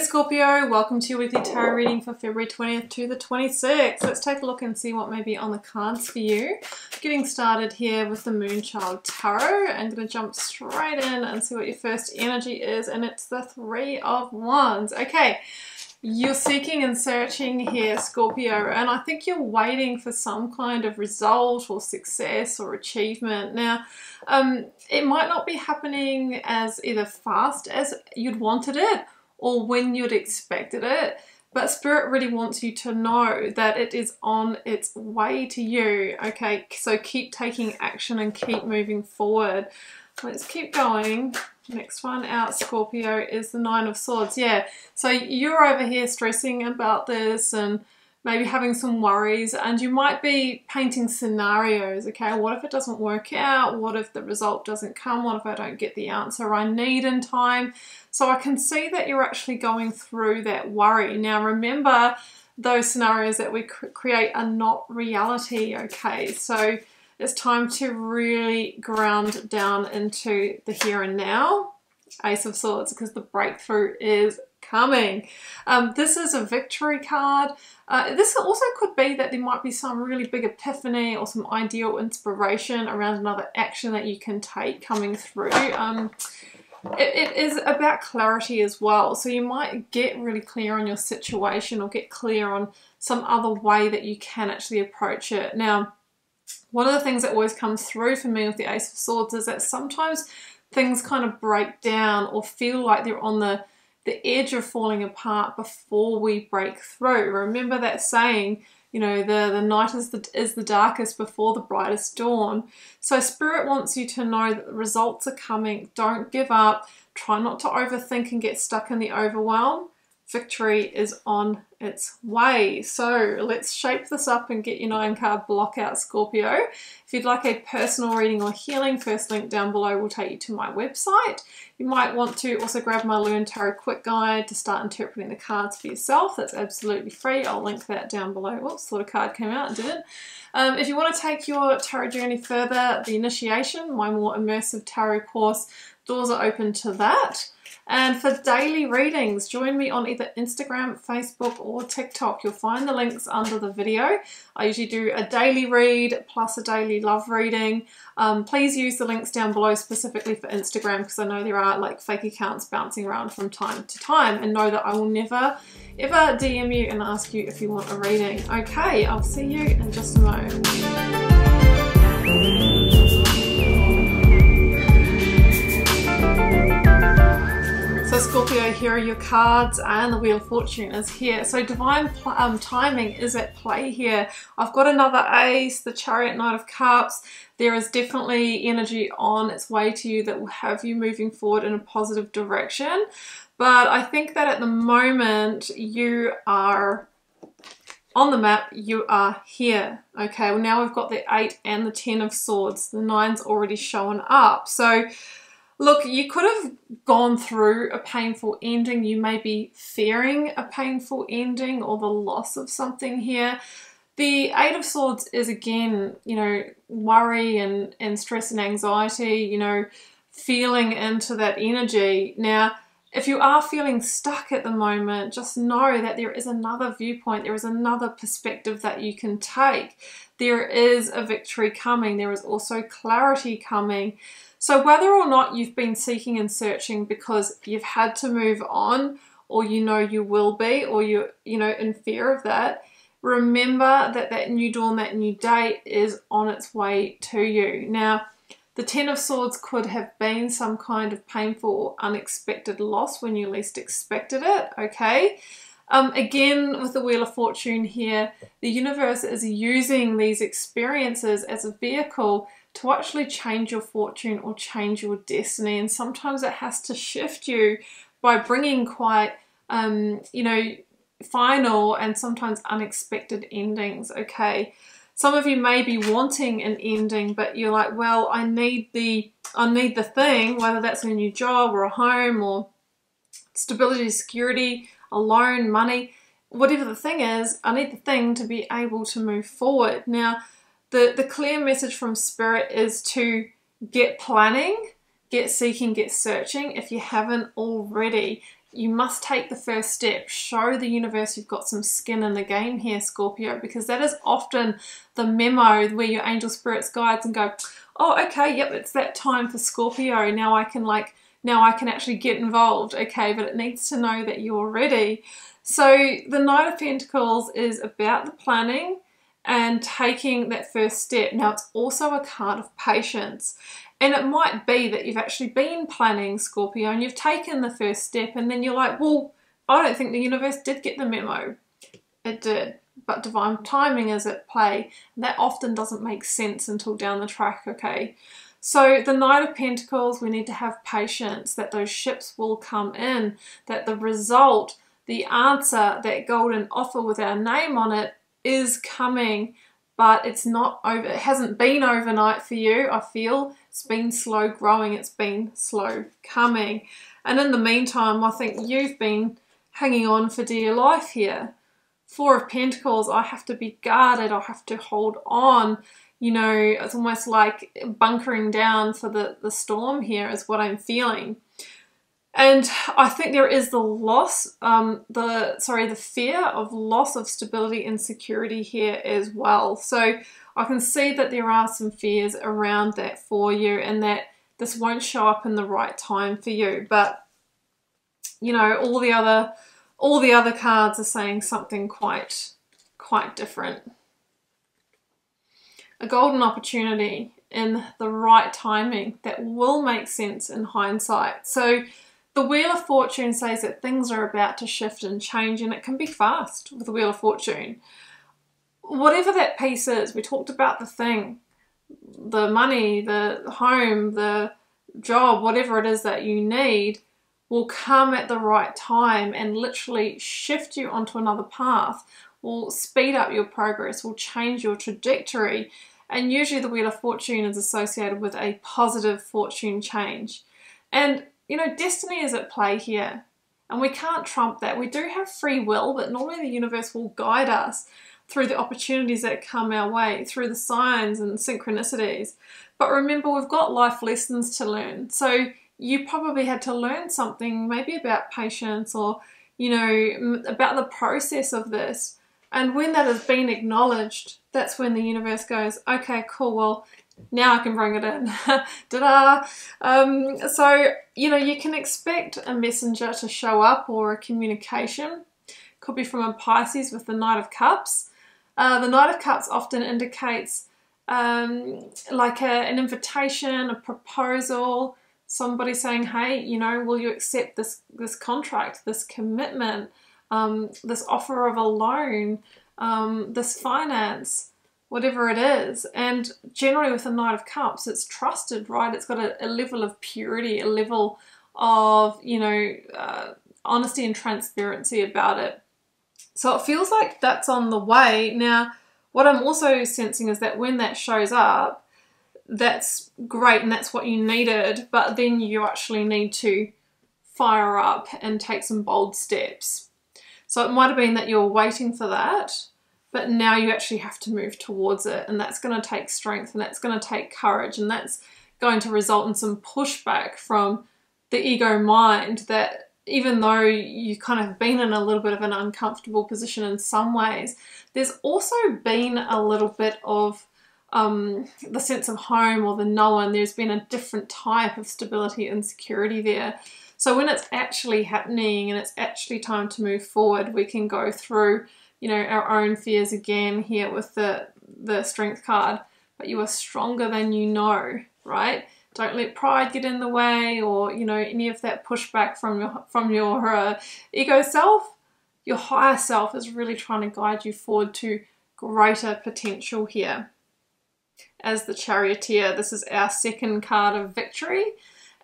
Scorpio, welcome to your weekly tarot reading for February 20th to the 26th. Let's take a look and see what may be on the cards for you. Getting started here with the Moonchild Tarot. I'm going to jump straight in and see what your first energy is, and it's the Three of Wands. Okay, you're seeking and searching here, Scorpio, and I think you're waiting for some kind of result or success or achievement. Now, it might not be happening as either fast as you'd wanted it or when you'd expected it, but Spirit really wants you to know that it is on its way to you. Okay, so keep taking action and keep moving forward. Let's keep going. Next one out, Scorpio, is the Nine of Swords. Yeah, so you're over here stressing about this and maybe having some worries, and you might be painting scenarios. Okay, what if it doesn't work out? What if the result doesn't come? What if I don't get the answer I need in time? So I can see that you're actually going through that worry. Now remember, those scenarios that we create are not reality. Okay, so it's time to really ground down into the here and now. Ace of Swords, because the breakthrough is coming. This is a victory card. This also could be that there might be some really big epiphany or some ideal inspiration around another action that you can take coming through. It is about clarity as well. So you might get really clear on your situation or get clear on some other way that you can actually approach it. Now, one of the things that always comes through for me with the Ace of Swords is that sometimes things kind of break down or feel like they're on the edge of falling apart before we break through. Remember that saying, you know, the night is the darkest before the brightest dawn. So Spirit wants you to know that the results are coming. Don't give up. Try not to overthink and get stuck in the overwhelm. Victory is on its way. So let's shape this up and get your 9-card block out, Scorpio. If you'd like a personal reading or healing, first link down below will take you to my website. You might want to also grab my Learn Tarot Quick Guide to start interpreting the cards for yourself. That's absolutely free. I'll link that down below. Whoops, thought a card came out and didn't. If you want to take your tarot journey further, the Initiation, my more immersive tarot course, doors are open to that. And for daily readings, join me on either Instagram, Facebook, or TikTok. You'll find the links under the video. I usually do a daily read plus a daily love reading. Please use the links down below specifically for Instagram, because I know there are like fake accounts bouncing around from time to time, and know that I will never ever DM you and ask you if you want a reading. Okay, I'll see you in just a moment. So Scorpio, here are your cards, and the Wheel of Fortune is here. So divine timing is at play here. I've got another ace, the Chariot, Knight of Cups. There is definitely energy on its way to you that will have you moving forward in a positive direction. But I think that at the moment you are on the map, you are here. Okay, well now we've got the 8 and the 10 of Swords. The 9's already shown up. So look, you could have gone through a painful ending. You may be fearing a painful ending or the loss of something here. The 8 of Swords is, again, you know, worry and stress and anxiety, you know, feeling into that energy. Now, if you are feeling stuck at the moment, just know that there is another viewpoint. There is another perspective that you can take. There is a victory coming. There is also clarity coming. So whether or not you've been seeking and searching because you've had to move on, or you know you will be, or you're, you know, in fear of that, remember that that new dawn, that new day is on its way to you. Now, the 10 of Swords could have been some kind of painful or unexpected loss when you least expected it, okay? Again, with the Wheel of Fortune here, the universe is using these experiences as a vehicle to actually change your fortune or change your destiny. And sometimes it has to shift you by bringing quite, you know, final and sometimes unexpected endings, okay? Some of you may be wanting an ending, but you're like, well, I need the thing, whether that's a new job or a home or stability, security, a loan, money, whatever the thing is, I need the thing to be able to move forward. Now, the clear message from Spirit is to get planning, get seeking, get searching if you haven't already. you must take the first step. Show the universe you've got some skin in the game here, Scorpio, because that is often the memo where your angel spirits guides and go, oh, okay, yep, it's that time for Scorpio. Now I can actually get involved. Okay, but it needs to know that you're ready. So the Knight of Pentacles is about the planning and taking that first step. Now it's also a card of patience. And it might be that you've actually been planning, Scorpio, and you've taken the first step, and then you're like, well, I don't think the universe did get the memo. It did, but divine timing is at play. And that often doesn't make sense until down the track, okay? So the Knight of Pentacles, we need to have patience that those ships will come in, that the result, the answer, that golden offer with our name on it is coming. But it's not over, it hasn't been overnight for you, I feel. It's been slow growing, it's been slow coming. And in the meantime, I think you've been hanging on for dear life here. Four of Pentacles, I have to be guarded, I have to hold on. You know, it's almost like bunkering down for the storm here is what I'm feeling. And I think there is the fear of loss of stability and security here as well. So I can see that there are some fears around that for you, and that this won't show up in the right time for you. But you know, all the other cards are saying something quite different. A golden opportunity in the right timing that will make sense in hindsight. So the Wheel of Fortune says that things are about to shift and change, and it can be fast with the Wheel of Fortune. Whatever that piece is, we talked about the thing, the money, the home, the job, whatever it is that you need will come at the right time and literally shift you onto another path, will speed up your progress, will change your trajectory. And usually the Wheel of Fortune is associated with a positive fortune change. And you know, destiny is at play here, and we can't trump that. We do have free will, but normally the universe will guide us through the opportunities that come our way, through the signs and synchronicities. But remember, we've got life lessons to learn. So you probably had to learn something maybe about patience, or, you know, about the process of this. And when that has been acknowledged, that's when the universe goes, okay, cool, well, now I can bring it in. Ta-da! So, you know, you can expect a messenger to show up, or a communication. Could be from a Pisces with the Knight of Cups. The Knight of Cups often indicates like an invitation, a proposal, somebody saying, hey, you know, will you accept this contract, this commitment, this offer of a loan, this finance, whatever it is. And generally with the Knight of Cups, it's trusted, right? It's got a level of purity, a level of, you know, honesty and transparency about it. So it feels like that's on the way. Now, what I'm also sensing is that when that shows up, that's great and that's what you needed, but then you actually need to fire up and take some bold steps. So it might have been that you're waiting for that, but now you actually have to move towards it, and that's going to take strength, and that's going to take courage, and that's going to result in some pushback from the ego mind, that even though you kind of been in a little bit of an uncomfortable position in some ways, there's also been a little bit of the sense of home or the known. There's been a different type of stability and security there. So when it's actually happening and it's actually time to move forward, we can go through, you know, our own fears again here with the Strength card. But you are stronger than you know, right? Don't let pride get in the way, or, you know, any of that pushback from your ego self. Your higher self is really trying to guide you forward to greater potential here. As the Charioteer, this is our second card of victory,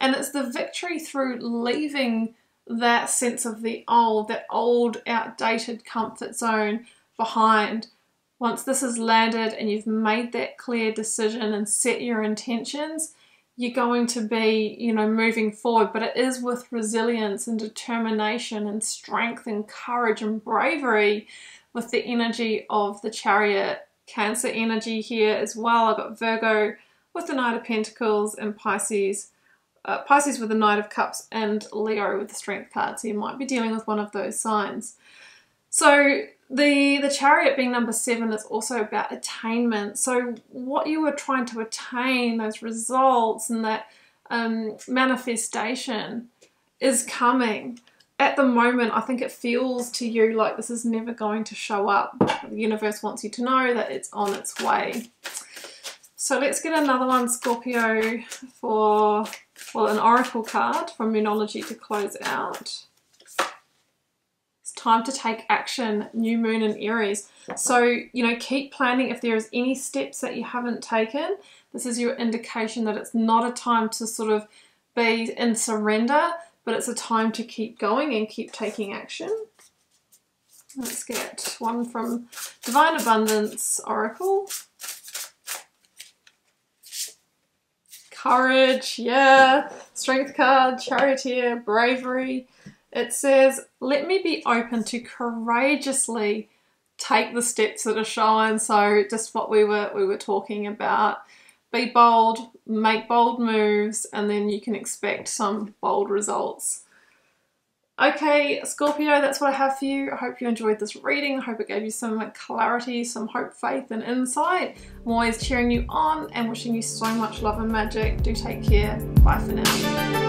and it's the victory through leaving that sense of that old outdated comfort zone behind. Once this has landed and you've made that clear decision and set your intentions, you're going to be, you know, moving forward. But it is with resilience and determination and strength and courage and bravery, with the energy of the Chariot. Cancer energy here as well. I've got Virgo with the Knight of Pentacles and Pisces Pisces with the Knight of Cups and Leo with the Strength card. So you might be dealing with one of those signs. So the Chariot being number 7 is also about attainment. So what you were trying to attain, those results and that manifestation is coming. At the moment, I think it feels to you like this is never going to show up. The universe wants you to know that it's on its way. So let's get another one, Scorpio, for, well, an oracle card from Moonology to close out. It's time to take action, new moon in Aries. So, you know, keep planning. If there is any steps that you haven't taken, this is your indication that it's not a time to sort of be in surrender, but it's a time to keep going and keep taking action. Let's get one from Divine Abundance Oracle. Courage, yeah. Strength card, Charioteer, Bravery. It says, let me be open to courageously take the steps that are shown. So just what we were talking about. Be bold, make bold moves, and then you can expect some bold results. Okay, Scorpio, that's what I have for you. I hope you enjoyed this reading. I hope it gave you some clarity, some hope, faith, and insight. I'm always cheering you on and wishing you so much love and magic. Do take care. Bye for now.